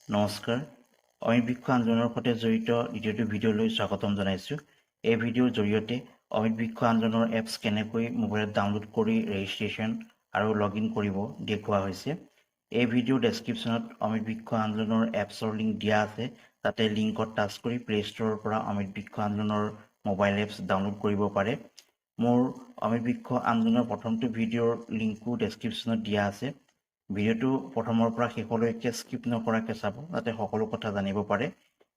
নমস্কাৰ অমিত বৃক্ষ আন্দোলনৰ সৈতে জড়িত দ্বিতীয়টো ভিডিঅ'লৈ স্বাগতম জনাইছোঁ। এই ভিডিঅ'ৰ জৰিয়তে অমিত বৃক্ষ আন্দোলনৰ এপছ কেনেকৈ মোবাইলত ডাউনলোড কৰি ৰেজিষ্ট্ৰেশ্যন আৰু লগ ইন কৰিব দেখুওৱা হৈছে। এই ভিডিঅ'ৰ ডেছক্ৰিপশ্যনত অমিত বৃক্ষ আন্দোলনৰ এপছৰ লিংক দিয়া আছে। তাতে লিংকত টাচ কৰি প্লে ষ্ট'ৰৰ পৰা অমিত বৃক্ষ আন্দোলনৰ মোবাইল এপছ ডাউনলোড কৰিব পাৰে। মোৰ অমিত বৃক্ষ আন্দোলনৰ প্ৰথমটো ভিডিঅ'ৰ লিংকো ডেছক্ৰিপশ্যনত দিয়া আছে। ভিডিঅ'টো প্ৰথমৰ পৰা শেষলৈকে স্কিপ নকৰাকৈ চাব যাতে সকলো কথা জানিব পাৰে।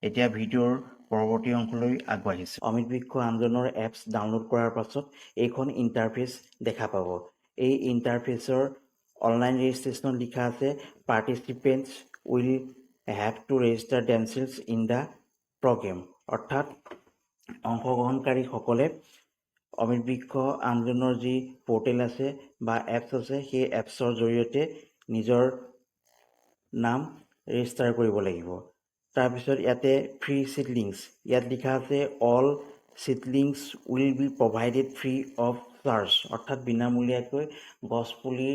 এতিয়া ভিডিঅ'ৰ পৰৱৰ্তী অংশলৈ আগবাঢ়িছোঁ। অমিত বৃক্ষ আন্দোলনৰ এপছ ডাউনলোড কৰাৰ পাছত এইখন ইণ্টাৰফেচ দেখা পাব। এই ইণ্টাৰফেচৰ অনলাইন ৰেজিষ্ট্ৰেশ্যনত লিখা আছে participants will have to register themselves in the programme, অৰ্থাৎ অংশগ্ৰহণকাৰীসকলে অমিত বৃক্ষ আন্দোলনৰ যি পৰ্টেল আছে বা এপছ আছে সেই এপছৰ জৰিয়তে নিজৰ নাম ৰেজিষ্টাৰ কৰিব লাগিব। তাৰপিছত ইয়াতে ফ্ৰী চিডলিংছ ইয়াত লিখা আছে all seedlings will be provided free of charge, অৰ্থাৎ বিনামূলীয়াকৈ গছপুলি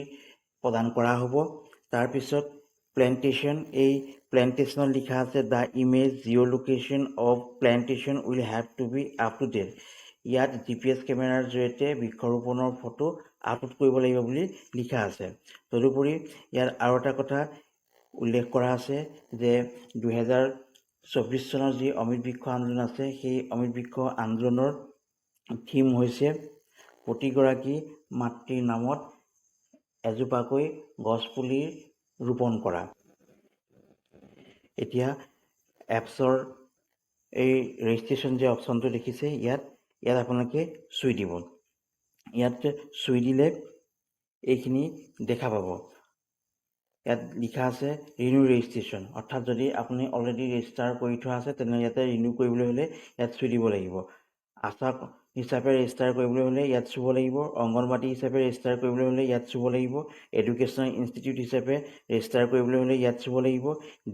প্ৰদান কৰা হ'ব। তাৰপিছত প্লেণ্টেশ্যন, এই প্লেণ্টেশ্যনত লিখা আছে the image geo' location of plantation will have to be up to date. ইয়াত GPS কেমেৰাৰ জৰিয়তে বৃক্ষৰোপণৰ ফটো আপলোড কৰিব লাগিব বুলি লিখা আছে। তদুপৰি ইয়াত আৰু এটা কথা উল্লেখ কৰা আছে যে 2024 চনৰ যি অমিত বৃক্ষ আন্দোলন আছে সেই অমিত বৃক্ষ আন্দোলনৰ থিম হৈছে প্ৰতিগৰাকী মাতৃৰ নামত এজোপাকৈ গছপুলি ৰোপণ কৰা। এতিয়া এপছৰ এই ৰেজিষ্ট্ৰেশ্যন যে অপশ্যনটো দেখিছে ইয়াত আপোনালোকে চুই দিব। ইয়াত চুই দিলে এইখিনি দেখা পাব। ইয়াত লিখা আছে ৰিনিউ ৰেজিষ্ট্ৰেশ্যন, অৰ্থাৎ যদি আপুনি অলৰেডি ৰেজিষ্টাৰ কৰি থোৱা আছে তেনেহ'লে ইয়াতে ৰিনিউ কৰিবলৈ হ'লে ইয়াত চুই দিব লাগিব। আশা হিচাপে ৰেজিষ্টাৰ কৰিবলৈ হ'লে ইয়াত চুব লাগিব। অংগনবাদী হিচাপে ৰেজিষ্টাৰ কৰিবলৈ হ'লে ইয়াত চুব লাগিব। এডুকেশ্যনেল ইনষ্টিটিউট হিচাপে ৰেজিষ্টাৰ কৰিবলৈ হ'লে ইয়াত চুব লাগিব।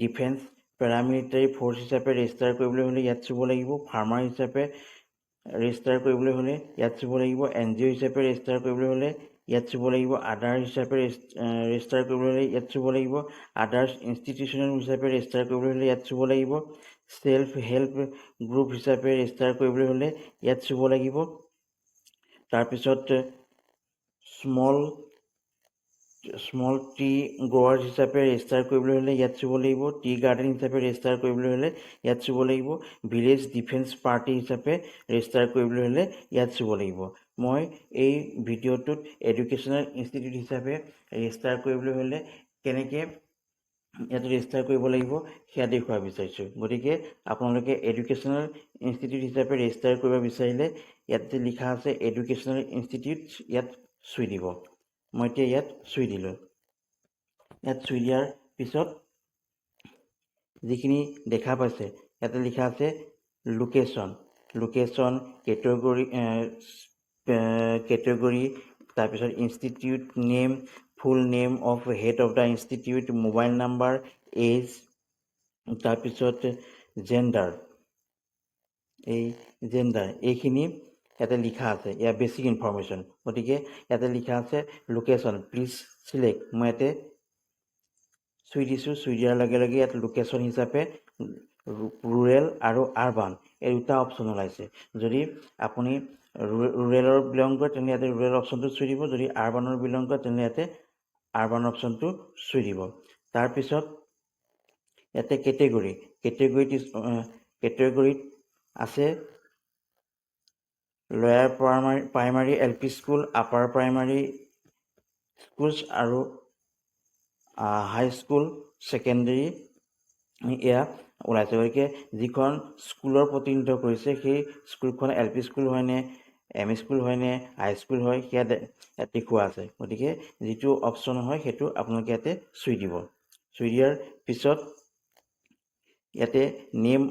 ডিফেন্স পেৰামিলিটাৰী ফ'ৰ্চ হিচাপে ৰেজিষ্টাৰ কৰিবলৈ হ'লে ইয়াত চুব লাগিব। ফাৰ্মাৰ হিচাপে ৰেজিষ্টাৰ কৰিবলৈ হ'লে ইয়াত চুব লাগিব। NGO হিচাপে ৰেজিষ্টাৰ কৰিবলৈ হ'লে ইয়াত চুব লাগিব। আদাৰ হিচাপে ৰেজিষ্টাৰ কৰিবলৈ হ'লে ইয়াত চুব লাগিব। আদাৰ্ছ ইনষ্টিটিউচনেল হিচাপে ৰেজিষ্টাৰ কৰিবলৈ হ'লে ইয়াত চুব লাগিব। চেল্ফ হেল্প গ্ৰুপ হিচাপে ৰেজিষ্টাৰ কৰিবলৈ হ'লে ইয়াত চুব লাগিব। তাৰপিছত স্মল টি গ্ৰ'ৱাৰ্ছ হিচাপে ৰেজিষ্টাৰ কৰিবলৈ হ'লে ইয়াত চুব লাগিব। টি গাৰ্ডেন হিচাপে ৰেজিষ্টাৰ কৰিবলৈ হ'লে ইয়াত চুব লাগিব। ভিলেজ ডিফেন্স পাৰ্টি হিচাপে ৰেজিষ্টাৰ কৰিবলৈ হ'লে ইয়াত চুব লাগিব। মই এই ভিডিঅ'টোত এডুকেশ্যনেল ইনষ্টিটিউট হিচাপে ৰেজিষ্টাৰ কৰিবলৈ হ'লে কেনেকৈ ইয়াত ৰেজিষ্টাৰ কৰিব লাগিব সেয়া দেখুৱাব বিচাৰিছোঁ। গতিকে আপোনালোকে এডুকেশ্যনেল ইনষ্টিটিউট হিচাপে ৰেজিষ্টাৰ কৰিব বিচাৰিলে ইয়াত যে লিখা আছে এডুকেশ্যনেল ইনষ্টিটিউট ইয়াত চুই দিব। মই এতিয়া ইয়াত চুই দিলোঁ। ইয়াত চুই দিয়াৰ পিছত যিখিনি দেখা পাইছে ইয়াতে লিখা আছে লোকেশ্যন, কেটেগৰী, তাৰপিছত institute name, full name of head of the institute, mobile number, age, তাৰপিছত জেণ্ডাৰ, এইখিনি ইয়াতে লিখা আছে। ইয়াৰ বেছিক ইনফৰমেশ্যন। গতিকে ইয়াতে লিখা আছে লোকেশ্যন, প্লিজ চিলেক্ট। মই ইয়াতে চুই দিছোঁ। চুই দিয়াৰ লগে লগে ইয়াত লোকেশ্যন হিচাপে ৰুৰেল আৰু আৰ্বান এই দুটা অপশ্যন ওলাইছে। যদি আপুনি ৰুৰেলৰ বিলং কৰে তেনেহ'লে ইয়াতে ৰুৰেল অপশ্যনটো চুই দিব। যদি আৰ্বানৰ বিলং কৰে তেনেহ'লে ইয়াতে আৰ্বান অপশ্যনটো চুই দিব। তাৰপিছত ইয়াতে কেটেগৰীত আছে lower primary LP school, upper primary schools আৰু হাই স্কুল ছেকেণ্ডেৰী এয়া ওলাইছে। গতিকে যিখন স্কুলৰ প্ৰতিনিধিত্ব কৰিছে সেই স্কুলখন LP স্কুল হয়নে, ME স্কুল হয়নে, হাই স্কুল হয় সেয়া ইয়াত দেখুওৱা আছে। গতিকে যিটো অপশ্যন হয় সেইটো আপোনালোকে ইয়াতে চুই দিব। চুই দিয়াৰ পিছত ইয়াতে নেম,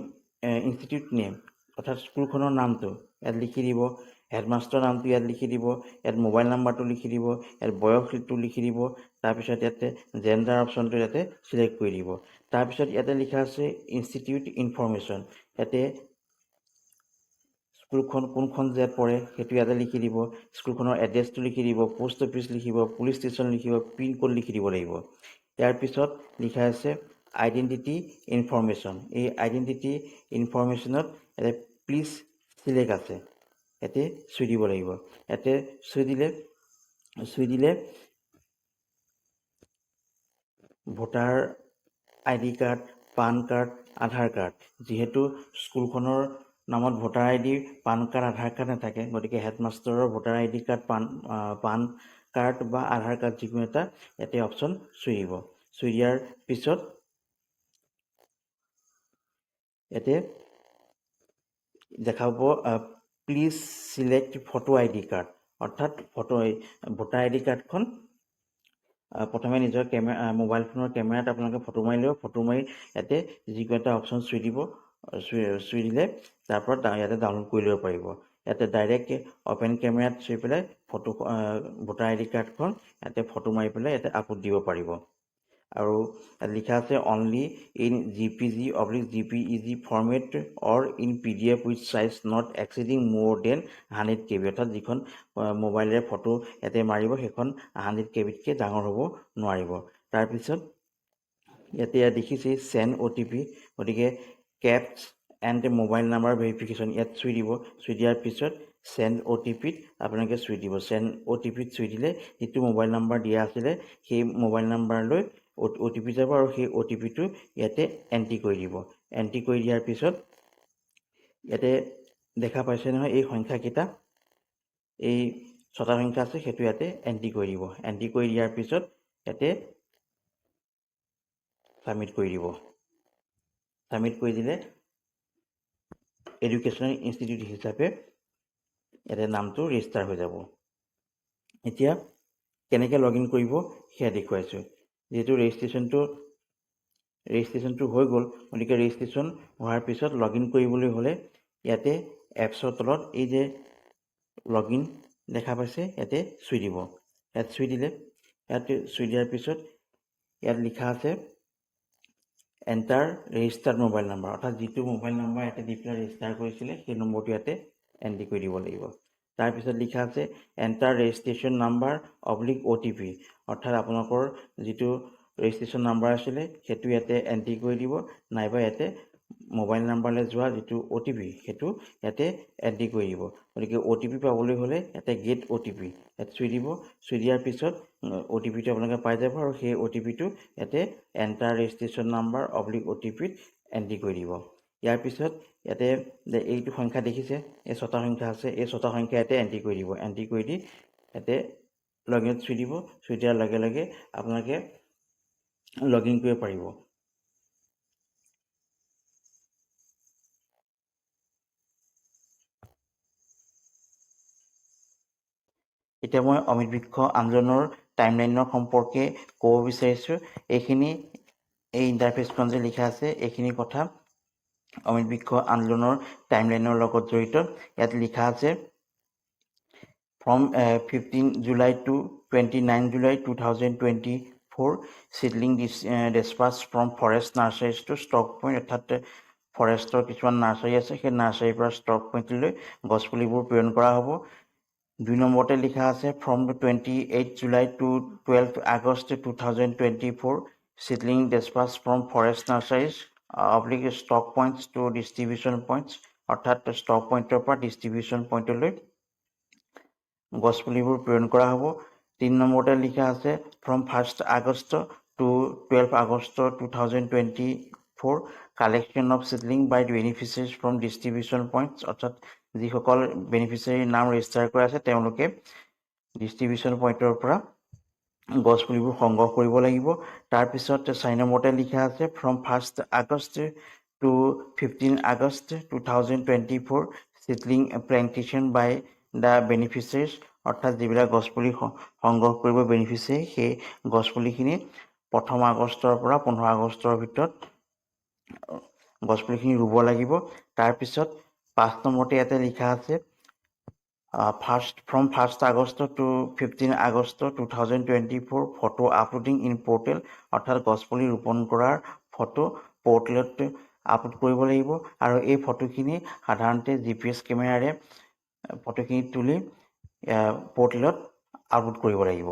ইনষ্টিটিউট নেম অৰ্থাৎ স্কুলখনৰ নামটো ইয়াত লিখি দিব। হেডমাষ্টৰৰ নামটো ইয়াত লিখি দিব। ইয়াত মোবাইল নাম্বাৰটো লিখি দিব। ইয়াত বয়সটো লিখি দিব। তাৰপিছত ইয়াতে জেণ্ডাৰ অপশ্যনটো ইয়াতে চিলেক্ট কৰি দিব। তাৰপিছত ইয়াতে লিখা আছে ইনষ্টিটিউট ইনফৰমেশ্যন। ইয়াতে স্কুলখন কোনখন জেগাত পৰে সেইটো ইয়াতে লিখি দিব। স্কুলখনৰ এড্ৰেছটো লিখি দিব। পোষ্ট অফিচ লিখিব, পুলিচ ষ্টেচন লিখিব, পিন ক'ড লিখি দিব লাগিব। ইয়াৰ পিছত লিখা আছে আইডেণ্টিটি ইনফৰমেশ্যন। এই আইডেণ্টিটি ইনফৰমেশ্যনত ইয়াতে প্লিজ চিলেক্ট আছে, ইয়াতে চুই দিব লাগিব। ইয়াতে চুই দিলে voter ID card, PAN card, Aadhaar card, যিহেতু স্কুলখনৰ নামত voter ID, PAN card, Aadhaar card নাথাকে, গতিকে হেডমাষ্টাৰৰ voter ID card, PAN card বা আধাৰ কাৰ্ড যিকোনো এটা ইয়াতে অপশ্যন চুই দিব। চুই দিয়াৰ পিছত ইয়াতে দেখাব please select photo ID card, অৰ্থাৎ ভোটাৰ ID কাৰ্ডখন প্ৰথমে নিজৰ মোবাইল ফোনৰ কেমেৰাত আপোনালোকে ফটো মাৰি ল'ব। ফটো মাৰি ইয়াতে যিকোনো এটা অপশ্যন চুই দিব। চুই দিলে তাৰ পৰা ইয়াতে ডাউনলোড কৰি ল'ব পাৰিব। ইয়াতে ডাইৰেক্ট অপেন কেমেৰাত চুই পেলাই ভোটাৰ ID কাৰ্ডখন ইয়াতে ফটো মাৰি পেলাই ইয়াতে আপলোড দিব পাৰিব। আৰু লিখা আছে only in JPG/JPEG format or in PDF with size not exceeding more than 100 KB, অৰ্থাৎ যিখন মোবাইলেৰে ফটো ইয়াতে মাৰিব সেইখন 100 KBতকৈ ডাঙৰ হ'ব নোৱাৰিব। তাৰপিছত ইয়াতে দেখিছে চেণ্ড OTP, গতিকে caps and mobile number verification ইয়াত চুই দিব। চুই দিয়াৰ পিছত চেণ্ড OTPত আপোনালোকে চুই দিব। চেণ্ড OTPত চুই দিলে যিটো মোবাইল নাম্বাৰ দিয়া আছিলে সেই মোবাইল নাম্বাৰলৈ OTP যাব আৰু সেই OTPটো ইয়াতে এণ্ট্ৰি কৰি দিব। এণ্ট্ৰি কৰি দিয়াৰ পিছত ইয়াতে দেখা পাইছে নহয় এই সংখ্যাকেইটা, এই 6টা সংখ্যা আছে, সেইটো ইয়াতে এণ্ট্ৰি কৰি দিব। এণ্ট্ৰি কৰি দিয়াৰ পিছত ইয়াতে ছাবমিট কৰি দিব। ছাবমিট কৰি দিলে এডুকেশ্যনেল ইনষ্টিটিউট হিচাপে ইয়াতে নামটো ৰেজিষ্টাৰ হৈ যাব। এতিয়া কেনেকৈ লগ ইন কৰিব সেয়া দেখুৱাইছোঁ। যিহেতু ৰেজিষ্ট্ৰেশ্যনটো হৈ গ'ল, গতিকে ৰেজিষ্ট্ৰেশ্যন হোৱাৰ পিছত লগ ইন কৰিবলৈ হ'লে ইয়াতে এপছৰ তলত এই যে লগ ইন দেখা পাইছে ইয়াতে চুই দিব। ইয়াত চুই দিয়াৰ পিছত ইয়াত লিখা আছে এণ্টাৰ ৰেজিষ্টাৰ্ড মোবাইল নাম্বাৰ, অৰ্থাৎ যিটো মোবাইল নাম্বাৰ ইয়াতে দি পেলাই ৰেজিষ্টাৰ কৰিছিলে সেই নম্বৰটো ইয়াতে এণ্ট্ৰি কৰি দিব লাগিব। তাৰপিছত লিখা আছে এণ্টাৰ ৰেজিষ্ট্ৰেশ্যন নাম্বাৰ /OTP, অৰ্থাৎ আপোনালোকৰ যিটো ৰেজিষ্ট্ৰেশ্যন নাম্বাৰ আছিলে সেইটো ইয়াতে এণ্ট্ৰি কৰি দিব, নাইবা ইয়াতে মোবাইল নাম্বাৰলৈ যোৱা যিটো OTP সেইটো ইয়াতে এণ্ট্ৰি কৰি দিব। গতিকে OTP পাবলৈ হ'লে ইয়াতে গেট OTP ইয়াত চুই দিব। চুই দিয়াৰ পিছত OTPটো আপোনালোকে পাই যাব আৰু সেই OTPটো ইয়াতে এণ্টাৰ ৰেজিষ্ট্ৰেশ্যন নাম্বাৰ /OTPত এণ্ট্ৰি কৰি দিব। ইয়াৰ পিছত ইয়াতে এইটো সংখ্যা দেখিছে, এই 6টা সংখ্যা আছে, এই 6টা সংখ্যা ইয়াতে এণ্ট্ৰি কৰি দিব। এণ্ট্ৰি কৰি দি ইয়াতে লগ ইনত চুই দিব। চুই দিয়াৰ লগে লগে আপোনালোকে লগ ইন কৰিব পাৰিব। এতিয়া মই অমিত বৃক্ষ আন্দোলনৰ টাইমলাইনৰ সম্পৰ্কে ক'ব বিচাৰিছোঁ। এই ইণ্টাৰফেচখন যে লিখা আছে এইখিনি কথা অমিত বৃক্ষ আন্দোলনৰ টাইমলাইনৰ লগত জড়িত। ইয়াত লিখা আছে from 15 July to 29 July 2024 seedling dispatched from forest nurseries to stock point, অৰ্থাৎ ফৰেষ্টৰ কিছুমান নাৰ্চাৰী আছে সেই নাৰ্চাৰীৰ পৰা ষ্টক পইণ্টলৈ গছপুলিবোৰ প্ৰেৰণ কৰা হ'ব। 2 নম্বৰতে লিখা আছে from 28 July to 12 August 2024 seedling dispatched from forest nurseries stock points to distribution points, অৰ্থাৎ ষ্টক পইণ্টৰ পৰা ডিষ্ট্ৰিবিউশ্যন পইণ্টলৈ গছপুলিবোৰ প্ৰেৰণ কৰা হ'ব। 3 নম্বৰতে লিখা আছে from 1 August to 12 August 2024 collection of seedling by beneficiaries from distribution points, অৰ্থাৎ যিসকল বেনিফিচিয়াৰীৰ নাম ৰেজিষ্টাৰ কৰা আছে তেওঁলোকে ডিষ্ট্ৰিবিউশ্যন পইণ্টৰ পৰা গছপুলিবোৰ সংগ্ৰহ কৰিব লাগিব। তাৰপিছত 4 নম্বৰতে লিখা আছে from 1 August to 15 August 2024 seedling plantation by the beneficiaries, অৰ্থাৎ যিবিলাক গছপুলি সংগ্ৰহ কৰিব বেনিফিচিয়াৰী সেই গছপুলিখিনি 1 আগষ্টৰ পৰা 15 আগষ্টৰ ভিতৰত গছপুলিখিনি ৰুব লাগিব। তাৰপিছত 5 নম্বৰতে ইয়াতে লিখা আছে from 1 August to 15 August 2024 photo uploading in portal, অৰ্থাৎ গছপুলি ৰোপণ কৰাৰ ফটো পৰ্টেলত আপলোড কৰিব লাগিব। আৰু এই ফটোখিনি সাধাৰণতে GPS কেমেৰাৰে ফটোখিনি তুলি পৰ্টেলত আপলোড কৰিব লাগিব।